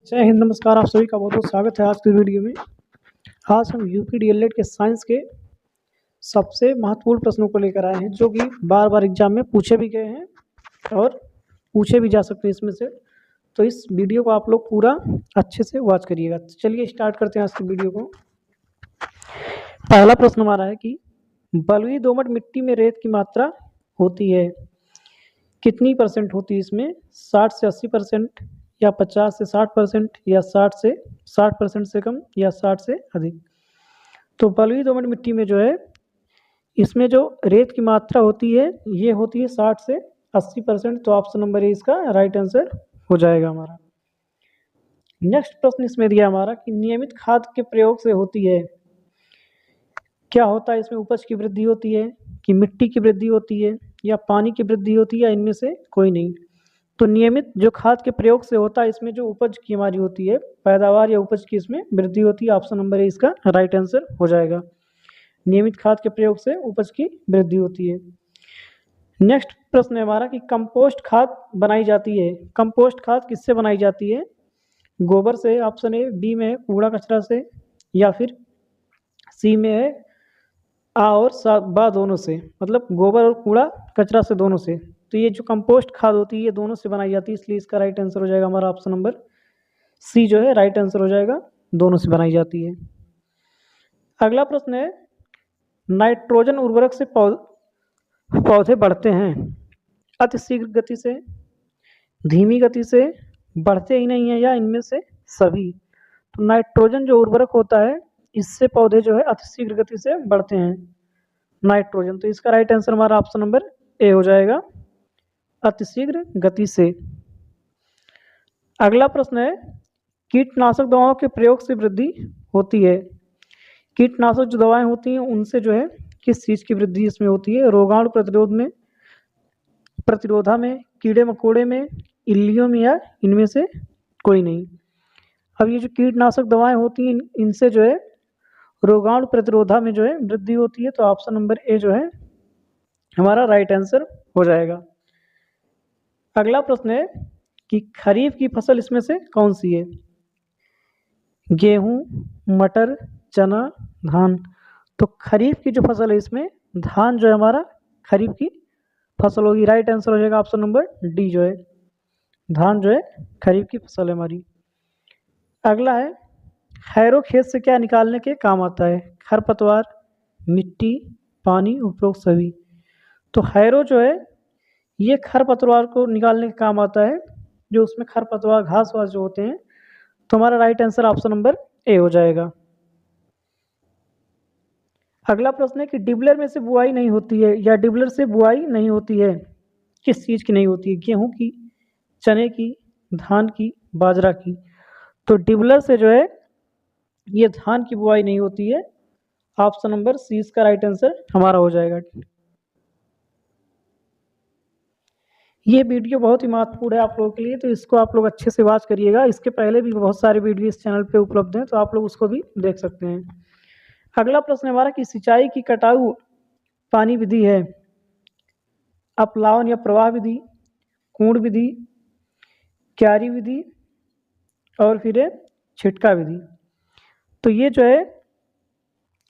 जय हिंद, नमस्कार। आप सभी का बहुत बहुत स्वागत है आज की वीडियो में। आज हम यूपी डीएलएड के साइंस के सबसे महत्वपूर्ण प्रश्नों को लेकर आए हैं, जो कि बार बार एग्जाम में पूछे भी गए हैं और पूछे भी जा सकते हैं इसमें से। तो इस वीडियो को आप लोग पूरा अच्छे से वॉच करिएगा। तो चलिए स्टार्ट करते हैं आज की वीडियो को। पहला प्रश्न हमारा है कि बलुई दोमट मिट्टी में रेत की मात्रा होती है, कितनी परसेंट होती है इसमें? 60 से 80%, या 50 से 60%, या 60% से कम, या 60 से अधिक। तो बलुई दोमट मिट्टी में जो है, इसमें जो रेत की मात्रा होती है ये होती है 60 से 80%। तो ऑप्शन नंबर ए इसका राइट आंसर हो जाएगा हमारा। नेक्स्ट प्रश्न इसमें दिया हमारा कि नियमित खाद के प्रयोग से होती है, क्या होता है इसमें? उपज की वृद्धि होती है, कि मिट्टी की वृद्धि होती है, या पानी की वृद्धि होती है, या इनमें से कोई नहीं। तो नियमित जो खाद के प्रयोग से होता है, इसमें जो उपज की हमारी होती है, पैदावार या उपज की इसमें वृद्धि होती है। ऑप्शन नंबर ए इसका राइट आंसर हो जाएगा। नियमित खाद के प्रयोग से उपज की वृद्धि होती है। नेक्स्ट प्रश्न है हमारा कि कंपोस्ट खाद बनाई जाती है। कंपोस्ट खाद किससे बनाई जाती है? गोबर से, ऑप्शन ए। बी में है कूड़ा कचरा से, या फिर सी में है आ और बा दोनों से, मतलब गोबर और कूड़ा कचरा से, दोनों से। तो ये जो कंपोस्ट खाद होती है ये दोनों से बनाई जाती है, इसलिए इसका राइट आंसर हो जाएगा हमारा ऑप्शन नंबर सी जो है राइट आंसर हो जाएगा। दोनों से बनाई जाती है। अगला प्रश्न है, नाइट्रोजन उर्वरक से पौधे बढ़ते हैं अति शीघ्र गति से, धीमी गति से, बढ़ते ही नहीं है, या इनमें से सभी। तो नाइट्रोजन जो उर्वरक होता है इससे पौधे जो है अति शीघ्र गति से बढ़ते हैं, नाइट्रोजन। तो इसका राइट आंसर हमारा ऑप्शन नंबर ए हो जाएगा, अतिशीघ्र गति से। अगला प्रश्न है, कीटनाशक दवाओं के प्रयोग से वृद्धि होती है। कीटनाशक जो दवाएं होती हैं उनसे जो है किस चीज़ की वृद्धि इसमें होती है? रोगाणु प्रतिरोधा में, कीड़े मकोड़े में, इल्लियों में, या इनमें से कोई नहीं। अब ये जो कीटनाशक दवाएं होती हैं इनसे जो है रोगाणु प्रतिरोधा में जो है वृद्धि होती है। तो ऑप्शन नंबर ए जो है हमारा राइट आंसर हो जाएगा। अगला प्रश्न है कि खरीफ की फसल इसमें से कौन सी है? गेहूं, मटर, चना, धान। तो खरीफ की जो फसल है इसमें धान जो है हमारा खरीफ की फसल होगी। राइट आंसर हो जाएगा ऑप्शन नंबर डी जो है, धान जो है खरीफ की फसल है हमारी। अगला है, हैरो खेत से क्या निकालने के काम आता है? खरपतवार, मिट्टी, पानी, उपरोक्त सभी। तो हैरो जो है ये खरपतवार को निकालने के काम आता है, जो उसमें खरपतवार घास वास जो होते हैं। तो हमारा राइट आंसर ऑप्शन नंबर ए हो जाएगा। अगला प्रश्न है कि डिबलर में से बुआई नहीं होती है, या डिबलर से बुआई नहीं होती है, किस चीज़ की नहीं होती है? गेहूं की, चने की, धान की, बाजरा की। तो डिबलर से जो है ये धान की बुआई नहीं होती है। ऑप्शन नंबर सी इसका राइट आंसर हमारा हो जाएगा। ये वीडियो बहुत ही महत्वपूर्ण है आप लोगों के लिए, तो इसको आप लोग अच्छे से वॉच करिएगा। इसके पहले भी बहुत सारे वीडियो इस चैनल पे उपलब्ध हैं, तो आप लोग उसको भी देख सकते हैं। अगला प्रश्न हमारा कि सिंचाई की कटाऊ पानी विधि है, अपलावन या प्रवाह विधि, कूड़ विधि, क्यारी विधि, और फिर है छिटका विधि। तो ये जो है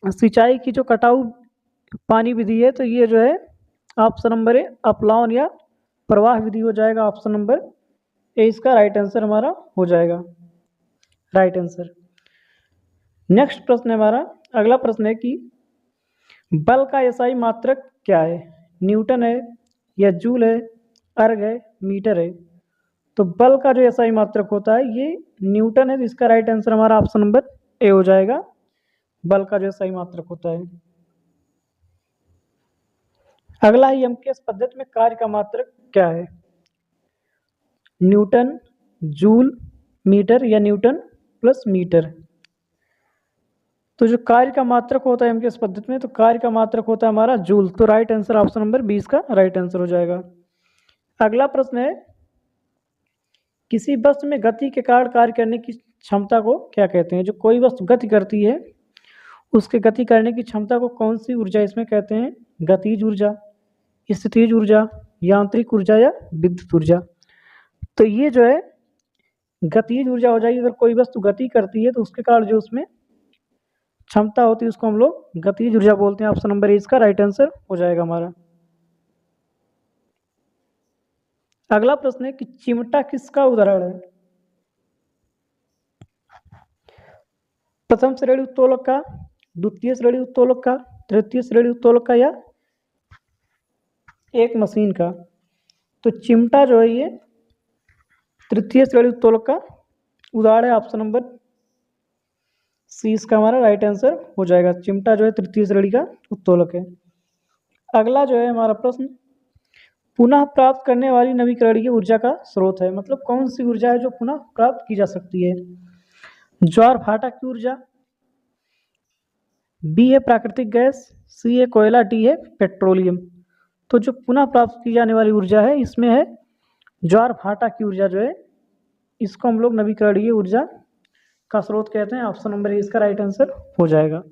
सिंचाई की जो कटाऊ पानी विधि है, तो ये जो है ऑप्शन नंबर ए अपलावन या प्रवाह विधि हो जाएगा। ऑप्शन नंबर ए इसका राइट आंसर हमारा हो जाएगा, राइट आंसर। नेक्स्ट प्रश्न है हमारा, अगला प्रश्न है कि बल का एसआई मात्रक क्या है? न्यूटन है, या जूल है, अर्ग है, मीटर है। तो बल का जो एसआई मात्रक होता है ये न्यूटन है, तो इसका राइट आंसर हमारा ऑप्शन नंबर ए हो जाएगा, बल का जो एसआई मात्रक होता है। अगला है एमकेएस पद्धति में कार्य का मात्रक क्या है? न्यूटन, जूल, मीटर, या न्यूटन प्लस मीटर। तो जो कार्य का मात्रक होता है एमकेएस पद्धति में, तो कार्य का मात्रक होता है हमारा जूल। तो राइट आंसर ऑप्शन नंबर 20 का राइट आंसर हो जाएगा। अगला प्रश्न है, किसी वस्तु में गति के कारण कार्य करने की क्षमता को क्या कहते हैं? जो कोई वस्तु गति करती है उसके गति करने की क्षमता को कौन सी ऊर्जा इसमें कहते हैं? गतिज ऊर्जा, स्थितिज ऊर्जा, यांत्रिक ऊर्जा, या विद्युत ऊर्जा। तो ये जो है गतिज ऊर्जा हो जाएगी, अगर कोई वस्तु गति करती है तो उसके कारण जो उसमें क्षमता होती है उसको हम लोग गतिज ऊर्जा बोलते हैं। ऑप्शन नंबर ए इसका राइट आंसर हो जाएगा हमारा। अगला प्रश्न है कि चिमटा किसका उदाहरण है? प्रथम श्रेणी उत्तोलक का, द्वितीय श्रेणी उत्तोलक का, तृतीय श्रेणी उत्तोलक का, या एक मशीन का? तो चिमटा जो है ये तृतीय श्रेणी उत्तोलक का उदाहरण है। ऑप्शन नंबर सी इसका हमारा राइट आंसर हो जाएगा। चिमटा जो है तृतीय श्रेणी का उत्तोलक है। अगला जो है हमारा प्रश्न, पुनः प्राप्त करने वाली नवीकरणीय ऊर्जा का स्रोत है, मतलब कौन सी ऊर्जा है जो पुनः प्राप्त की जा सकती है? ज्वार भाटा की ऊर्जा, बी है प्राकृतिक गैस, सी है कोयला, डी है पेट्रोलियम। तो जो पुनः प्राप्त की जाने वाली ऊर्जा है इसमें है ज्वार भाटा की ऊर्जा जो है, इसको हम लोग नवीकरणीय ऊर्जा का स्रोत कहते हैं। ऑप्शन नंबर ए इसका राइट आंसर हो जाएगा।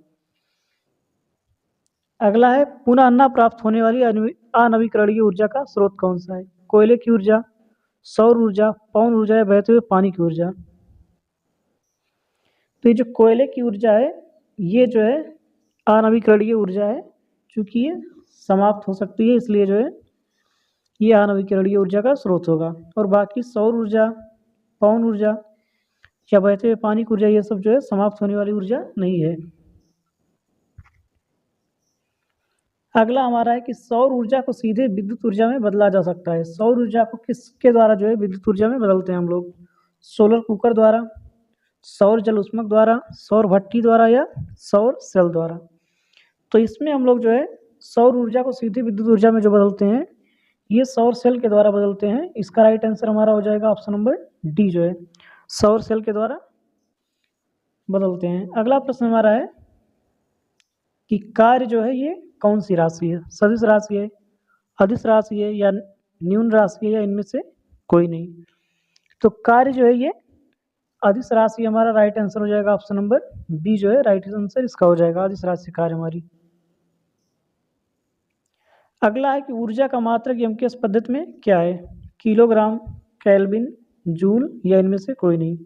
अगला है पुनः न प्राप्त होने वाली अनवीकरणीय ऊर्जा का स्रोत कौन सा है? कोयले की ऊर्जा, सौर ऊर्जा, पवन ऊर्जा, या बहते हुए पानी की ऊर्जा? तो ये जो कोयले की ऊर्जा है ये जो है अनवीकरणीय ऊर्जा है, क्योंकि ये समाप्त हो सकती है, इसलिए जो है ये अनवीकरणीय ऊर्जा का स्रोत होगा। और बाकी सौर ऊर्जा, पवन ऊर्जा या बहते हुए पानी की ऊर्जा ये सब जो है समाप्त होने वाली ऊर्जा नहीं है। अगला हमारा है कि सौर ऊर्जा को सीधे विद्युत ऊर्जा में बदला जा सकता है। सौर ऊर्जा को किसके द्वारा जो है विद्युत ऊर्जा में बदलते हैं हम लोग? सोलर कुकर द्वारा, सौर जल उष्मक द्वारा, सौर भट्टी द्वारा, या सौर सेल द्वारा? तो इसमें हम लोग जो है सौर ऊर्जा को सीधे विद्युत ऊर्जा में जो बदलते हैं ये सौर सेल के द्वारा बदलते हैं। इसका राइट आंसर हमारा हो जाएगा ऑप्शन नंबर डी जो है सौर सेल के द्वारा बदलते हैं। अगला प्रश्न हमारा है कि कार्य जो है ये कौन सी राशि है? सदिश राशि है, अदिश राशि है, या न्यून राशि है, या इनमें से कोई नहीं? तो कार्य जो है ये अदिश राशि हमारा राइट आंसर हो जाएगा। ऑप्शन नंबर बी जो है राइट आंसर इसका हो जाएगा, अदिश राशि कार्य हमारी। अगला है कि ऊर्जा का मात्रक एमकेएस पद्धति में क्या है? किलोग्राम, केल्विन, जूल, या इनमें से कोई नहीं?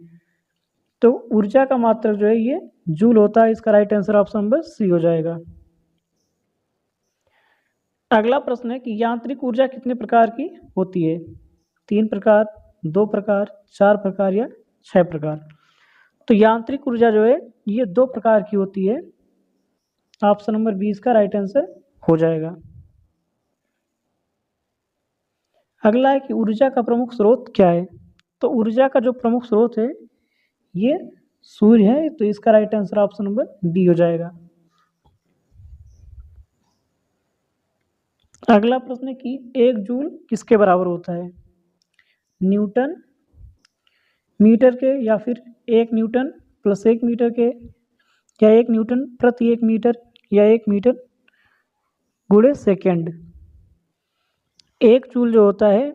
तो ऊर्जा का मात्रक जो है ये जूल होता है। इसका right answer option number C हो जाएगा। अगला प्रश्न है कि यांत्रिक ऊर्जा कितने प्रकार की होती है? 3 प्रकार, 2 प्रकार, 4 प्रकार, या 6 प्रकार? तो यांत्रिक ऊर्जा जो है ये 2 प्रकार की होती है। ऑप्शन नंबर बी इसका राइट आंसर हो जाएगा। अगला है कि ऊर्जा का प्रमुख स्रोत क्या है? तो ऊर्जा का जो प्रमुख स्रोत है ये सूर्य है, तो इसका right answer option number B हो जाएगा। अगला प्रश्न है कि 1 जूल किसके बराबर होता है? न्यूटन मीटर के, या फिर 1 न्यूटन प्लस 1 मीटर के, या 1 न्यूटन प्रति 1 मीटर, या 1 मीटर गुणे सेकेंड? 1 जूल जो होता है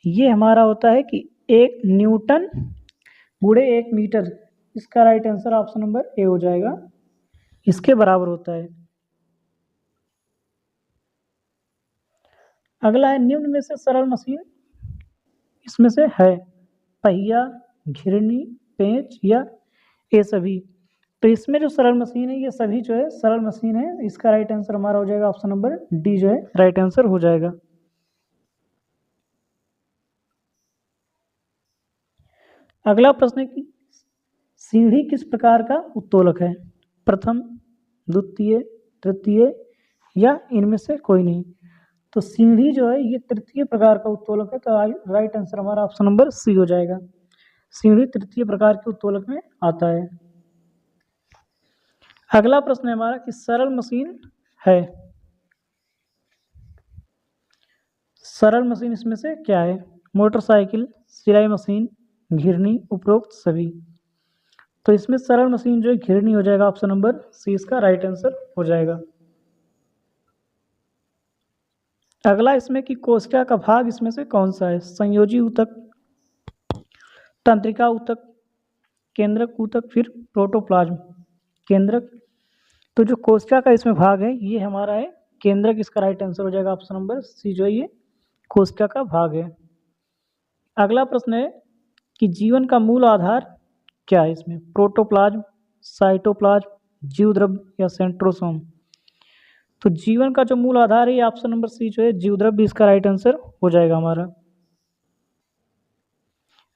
ये हमारा होता है कि 1 न्यूटन गुणे 1 मीटर। इसका राइट आंसर ऑप्शन नंबर ए हो जाएगा, इसके बराबर होता है। अगला है निम्न में से सरल मशीन इसमें से है? पहिया, घिरनी, पेंच, या ये सभी? तो इसमें जो सरल मशीन है ये सभी जो है सरल मशीन है। इसका राइट आंसर हमारा हो जाएगा ऑप्शन नंबर डी जो है राइट आंसर हो जाएगा। अगला प्रश्न है कि सीढ़ी किस प्रकार का उत्तोलक है? प्रथम, द्वितीय, तृतीय, या इनमें से कोई नहीं? तो सीढ़ी जो है ये तृतीय प्रकार का उत्तोलक है, तो राइट आंसर हमारा ऑप्शन नंबर सी हो जाएगा। सीढ़ी तृतीय प्रकार के उत्तोलक में आता है। अगला प्रश्न है हमारा कि सरल मशीन है। सरल मशीन इसमें से क्या है? मोटरसाइकिल, सिलाई मशीन, घिरनी, उपरोक्त सभी? तो इसमें सरल मशीन जो है घिरनी हो जाएगा। ऑप्शन नंबर सी इसका राइट आंसर हो जाएगा। अगला इसमें कि कोशिका का भाग इसमें से कौन सा है? संयोजी ऊतक, तंत्रिका ऊतक, केंद्रक ऊतक, फिर प्रोटोप्लाज्म? केंद्रक। तो जो कोशिका का इसमें भाग है ये हमारा है केंद्रक। इसका राइट आंसर हो जाएगा ऑप्शन नंबर सी जो है ये कोशिका का भाग है। अगला प्रश्न है कि जीवन का मूल आधार क्या है इसमें, प्रोटोप्लाज्म, साइटोप्लाज्म, जीवद्रव्य या सेंट्रोसोम। तो जीवन का जो मूल आधार है ये ऑप्शन नंबर सी जो है जीवद्रव्य इसका राइट आंसर हो जाएगा हमारा।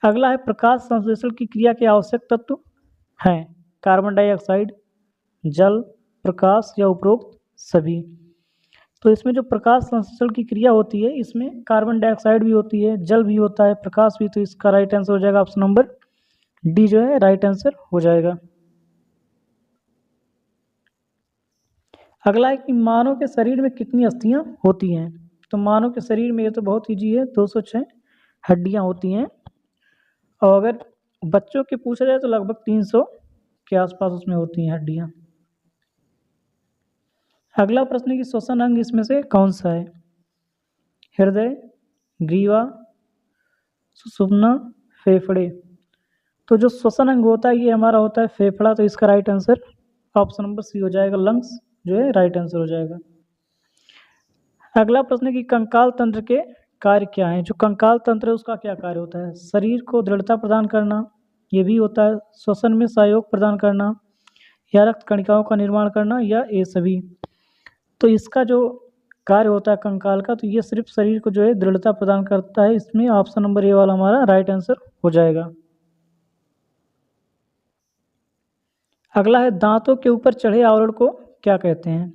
अगला है प्रकाश संश्लेषण की क्रिया के आवश्यक तत्व हैं कार्बन डाइऑक्साइड, जल, प्रकाश या उपरोक्त सभी। तो इसमें जो प्रकाश संश्लेषण की क्रिया होती है इसमें कार्बन डाइऑक्साइड भी होती है, जल भी होता है, प्रकाश भी। तो इसका राइट आंसर हो जाएगा ऑप्शन नंबर डी जो है राइट आंसर हो जाएगा। अगला है कि मानव के शरीर में कितनी अस्थियां होती हैं। तो मानव के शरीर में ये तो बहुत ईजी है, 206 हड्डियां होती हैं। और अगर बच्चों के पूछा जाए तो लगभग 300 के आसपास उसमें होती हैं हड्डियां। अगला प्रश्न है कि श्वसन अंग इसमें से कौन सा है, हृदय, ग्रीवा, सुषुम्ना, फेफड़े। तो जो श्वसन अंग होता है ये हमारा होता है फेफड़ा। तो इसका right answer option number C हो जाएगा, लंग्स जो है राइट आंसर हो जाएगा। अगला प्रश्न है कि कंकाल तंत्र के कार्य क्या हैं। जो कंकाल तंत्र है उसका क्या कार्य होता है, शरीर को दृढ़ता प्रदान करना, ये भी होता है, श्वसन में सहयोग प्रदान करना, या रक्त कणिकाओं का निर्माण करना, या ये सभी। तो इसका जो कार्य होता है कंकाल का, तो ये सिर्फ शरीर को जो है दृढ़ता प्रदान करता है। इसमें ऑप्शन नंबर ए वाला हमारा राइट आंसर हो जाएगा। अगला है दांतों के ऊपर चढ़े आवरण को क्या कहते हैं।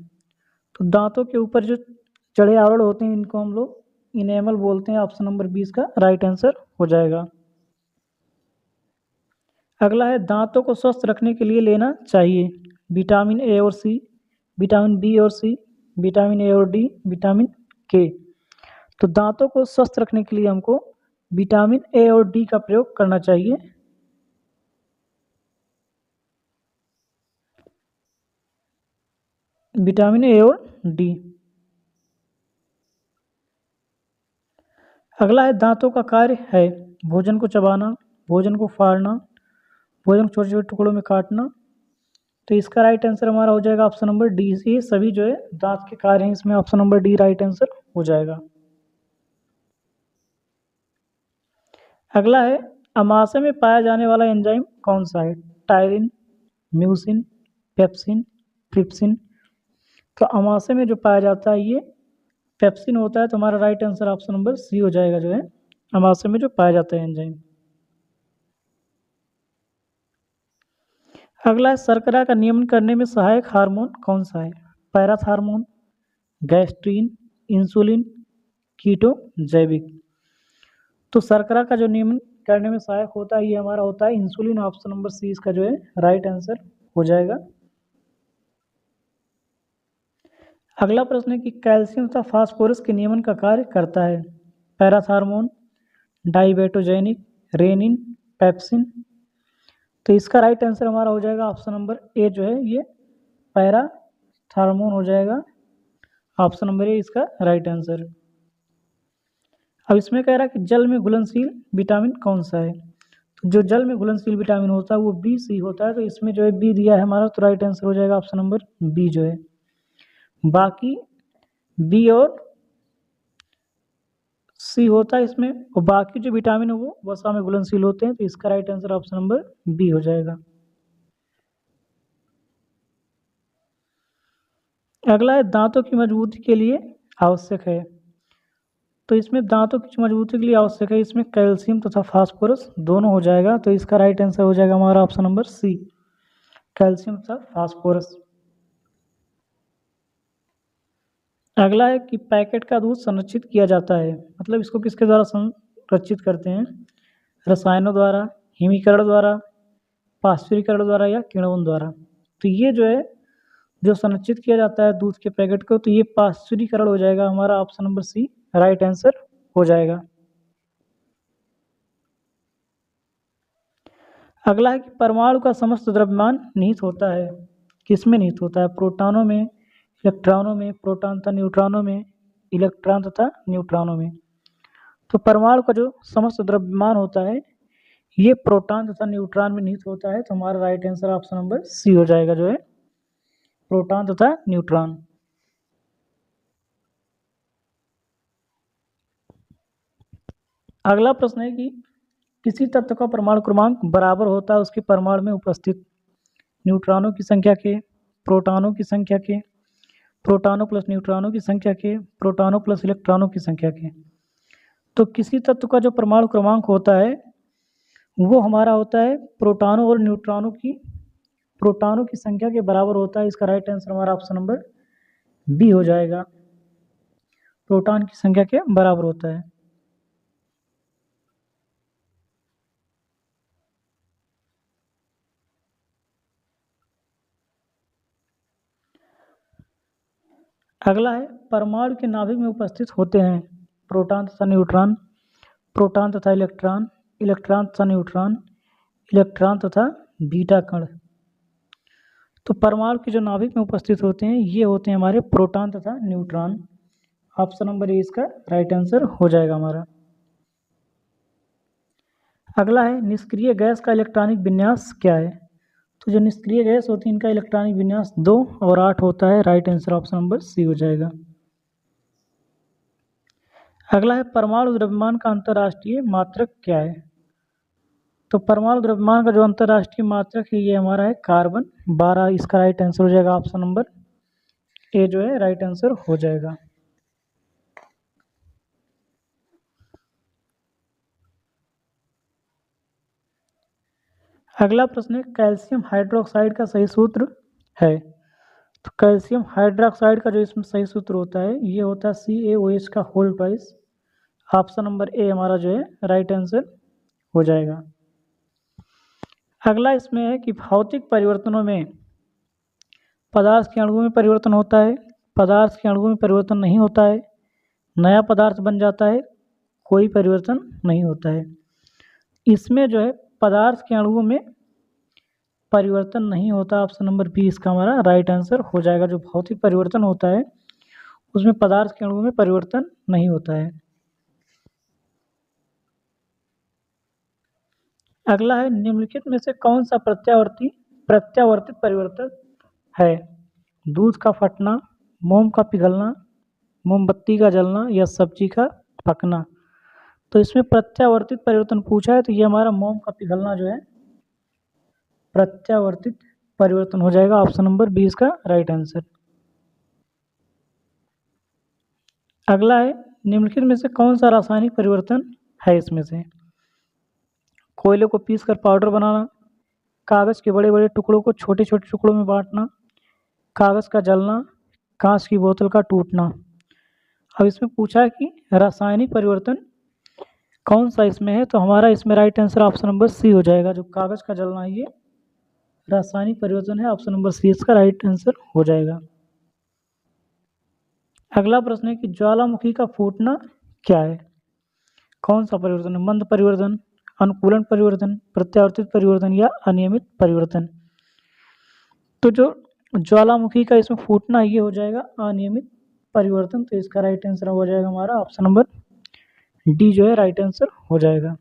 तो दांतों के ऊपर जो चढ़े आवरण होते हैं इनको हम लोग इनेमल बोलते हैं। ऑप्शन नंबर 20 का राइट आंसर हो जाएगा। अगला है दांतों को स्वस्थ रखने के लिए लेना चाहिए विटामिन ए और सी, विटामिन बी और सी, विटामिन ए और डी, विटामिन के। तो दांतों को स्वस्थ रखने के लिए हमको विटामिन ए और डी का प्रयोग करना चाहिए। विटामिन ए और डी। अगला है दांतों का कार्य है भोजन को चबाना, भोजन को फाड़ना, भोजन को छोटे छोटे टुकड़ों में काटना। तो इसका राइट आंसर हमारा हो जाएगा ऑप्शन नंबर डी। ये सभी जो है दांत के कार्य हैं, इसमें option number D right answer हो जाएगा। अगला है अमाशय में पाया जाने वाला एंजाइम कौन सा है, टायरिन, म्यूसिन, पेप्सिन, ट्रिप्सिन। तो अमाशय में जो पाया जाता है ये पेप्सिन होता है। तो हमारा right answer option number C हो जाएगा जो है अमाशय में जो पाया जाता है एंजाइम। अगला है शर्करा का नियमन करने में सहायक हार्मोन कौन सा है, पैराथार्मोन, गैस्ट्रीन, इंसुलिन, कीटो जैविक। तो शर्करा का जो नियमन करने में सहायक होता है ये हमारा होता है इंसुलिन। ऑप्शन नंबर सी इसका जो है राइट आंसर हो जाएगा। अगला प्रश्न है कि कैल्शियम तथा फास्फोरस के नियमन का कार्य करता है पैराथार्मोन, डाइबेटोजेनिक, रेनिन, पेप्सिन। तो इसका राइट आंसर हमारा हो जाएगा ऑप्शन नंबर ए जो है ये पैराथार्मोन हो जाएगा। ऑप्शन नंबर ए इसका राइट आंसर। अब इसमें कह रहा है कि जल में घुलनशील विटामिन कौन सा है। तो जो जल में घुलनशील विटामिन होता है वो बी सी होता है। तो इसमें जो है बी दिया है हमारा, तो राइट आंसर हो जाएगा ऑप्शन नंबर बी जो है। बाकी बी और सी होता है इसमें, और बाकी जो विटामिन है वो वसा में घुलनशील होते हैं। तो इसका right answer option number B हो जाएगा। अगला है दांतों की मजबूती के लिए आवश्यक है। तो इसमें दांतों की मजबूती के लिए आवश्यक है, इसमें कैल्शियम तथा फास्फोरस दोनों हो जाएगा। तो इसका राइट आंसर हो जाएगा हमारा ऑप्शन नंबर सी, कैल्शियम तथा फास्फोरस। अगला है कि पैकेट का दूध संरक्षित किया जाता है, मतलब इसको किसके द्वारा संरक्षित करते हैं, रसायनों द्वारा, हिमीकरण द्वारा, पाश्चुरीकरण द्वारा, या किण्वन द्वारा। तो ये जो है जो संरक्षित किया जाता है दूध के पैकेट को, तो ये पाश्चुरीकरण हो जाएगा हमारा option number C right answer हो जाएगा। अगला है कि परमाणु का समस्त द्रव्यमान निहित होता है, किसमें निहित होता है, प्रोटॉनों में, इलेक्ट्रॉनों में, प्रोटॉन तथा न्यूट्रॉनों में, इलेक्ट्रॉन तथा न्यूट्रॉनों में। तो परमाणु का जो समस्त द्रव्यमान होता है ये प्रोटॉन तथा न्यूट्रॉन में निहित होता है। तो हमारा right answer option number C हो जाएगा जो है प्रोटॉन तथा न्यूट्रॉन। अगला प्रश्न है कि किसी तत्व का परमाणु क्रमांक बराबर होता है उसके परमाणु में उपस्थित न्यूट्रॉनों की संख्या के, प्रोटॉनों की संख्या के, प्रोटॉनों प्लस न्यूट्रॉनों की संख्या के, प्रोटॉनों प्लस इलेक्ट्रॉनों की संख्या के। तो किसी तत्व का जो परमाणु क्रमांक होता है वो हमारा होता है प्रोटॉनों और प्रोटॉनों की संख्या के बराबर होता है। इसका राइट आंसर हमारा ऑप्शन नंबर बी हो जाएगा, प्रोटॉन की संख्या के बराबर होता है। अगला है परमाणु के नाभिक में उपस्थित होते हैं प्रोटॉन तथा न्यूट्रॉन, प्रोटॉन तथा इलेक्ट्रॉन, इलेक्ट्रॉन तथा न्यूट्रॉन, इलेक्ट्रॉन तथा बीटा कण। तो परमाणु के जो नाभिक में उपस्थित होते हैं ये होते हैं हमारे प्रोटॉन तथा न्यूट्रॉन। ऑप्शन नंबर ए इसका राइट आंसर हो जाएगा हमारा। अगला है निष्क्रिय गैस का इलेक्ट्रॉनिक विन्यास क्या है। तो जो निष्क्रिय गैस होती है इनका इलेक्ट्रॉनिक विन्यास 2 और 8 होता है। Right answer option number C हो जाएगा। अगला है परमाणु द्रव्यमान का अंतर्राष्ट्रीय मात्रक क्या है। तो परमाणु द्रव्यमान का जो अंतर्राष्ट्रीय मात्रक है ये हमारा है कार्बन 12। इसका राइट आंसर हो जाएगा ऑप्शन नंबर ए जो है राइट आंसर हो जाएगा। अगला प्रश्न है कैल्शियम हाइड्रोक्साइड का सही सूत्र है। तो कैल्शियम हाइड्रोक्साइड का जो इसमें सही सूत्र होता है ये होता है CaOH का whole twice. Option number A हमारा जो है राइट आंसर हो जाएगा। अगला इसमें है कि भौतिक परिवर्तनों में पदार्थ के अणुओं में परिवर्तन होता है, पदार्थ के अणुओं में परिवर्तन नहीं होता है, नया पदार्थ बन जाता है, कोई परिवर्तन नहीं होता है। इसमें जो है पदार्थ के अणुओं में परिवर्तन नहीं होता। ऑप्शन नंबर बी इसका हमारा राइट आंसर हो जाएगा। जो भौतिक परिवर्तन होता है उसमें पदार्थ के अणुओं में परिवर्तन नहीं होता है। अगला है निम्नलिखित में से कौन सा प्रत्यावर्तित परिवर्तन है। दूध का फटना, मोम का पिघलना, मोमबत्ती का जलना या सब्जी का पकना। तो इसमें प्रत्यावर्तित परिवर्तन पूछा है तो ये हमारा मोम का पिघलना जो है प्रत्यावर्तित परिवर्तन हो जाएगा। ऑप्शन नंबर बी इसका राइट आंसर। अगला है निम्नलिखित में से कौन सा रासायनिक परिवर्तन है। इसमें से कोयले को पीसकर पाउडर बनाना, कागज के बड़े बड़े टुकड़ों को छोटे छोटे टुकड़ों में बांटना, कागज का जलना, कांच की बोतल का टूटना। अब इसमें पूछा है कि रासायनिक परिवर्तन कौन सा इसमें है। तो हमारा इसमें right answer option number C हो जाएगा। जो कागज का जलना है ये रासायनिक परिवर्तन है। ऑप्शन नंबर सी इसका राइट आंसर हो जाएगा। अगला प्रश्न है कि ज्वालामुखी का फूटना क्या है। कौन सा परिवर्तन है। मंद परिवर्तन, अनुकूलन परिवर्तन, प्रत्यावर्तित परिवर्तन या अनियमित परिवर्तन। तो जो ज्वालामुखी का इसमें फूटना ये हो जाएगा अनियमित परिवर्तन। तो इसका राइट आंसर हो जाएगा हमारा ऑप्शन नंबर डी जो है राइट आंसर हो जाएगा।